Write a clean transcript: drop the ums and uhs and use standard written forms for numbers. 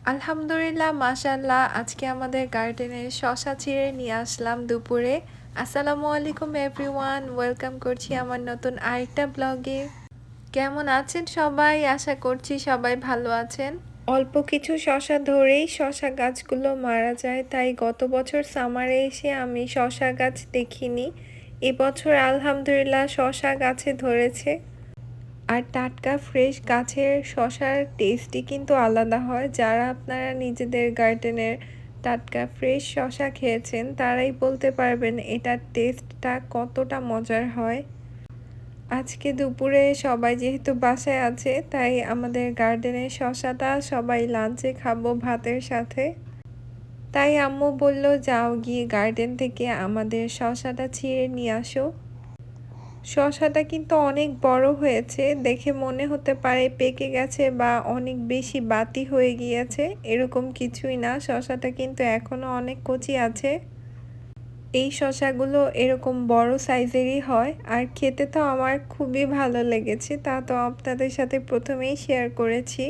আলহামদুলিল্লাহ, মাশাআল্লাহ। আজকে আমাদের গার্ডেনে শসা ছিঁড়ে নিয়ে আসলাম দুপুরে। আসসালামু আলাইকুম এভরিওয়ান, ওয়েলকাম করছি আমার নতুন আরেকটা ব্লগে। কেমন আছেন সবাই? আশা করছি সবাই ভালো আছেন। অল্প কিছু শসা ধরেই শসা গাছগুলো মারা যায়, তাই গত বছর সামারে এসে আমি শসা গাছ দেখিনি। এবছর আলহামদুলিল্লাহ শসা গাছে ধরেছে। আর টাটকা ফ্রেশ গাছের শসার টেস্টই কিন্তু আলাদা হয়। যারা আপনারা নিজেদের গার্ডেনের টাটকা ফ্রেশ শসা খেয়েছেন তারাই বলতে পারবেন এটার টেস্টটা কতটা মজার হয়। আজকে দুপুরে সবাই যেহেতু বাসায় আছে, তাই আমাদের গার্ডেনের শসাটা সবাই লাঞ্চে খাবো ভাতের সাথে। তাই আম্মু বলল, যাও গিয়ে গার্ডেন থেকে আমাদের শসাটা ছিঁড়ে নিয়ে আসো। শসাটা কিন্তু অনেক বড় হয়েছে, দেখে মনে হতে পারে পেকে গেছে বা অনেক বেশি বাতি হয়ে গিয়েছে, এরকম কিছুই না। শসাটা কিন্তু এখনো অনেক কচি আছে। এই শসাগুলো এরকম বড় সাইজেরই হয়, আর খেতে তো আমার খুবই ভালো লেগেছে, তা তো আপনাদের সাথে প্রথমেই শেয়ার করেছি।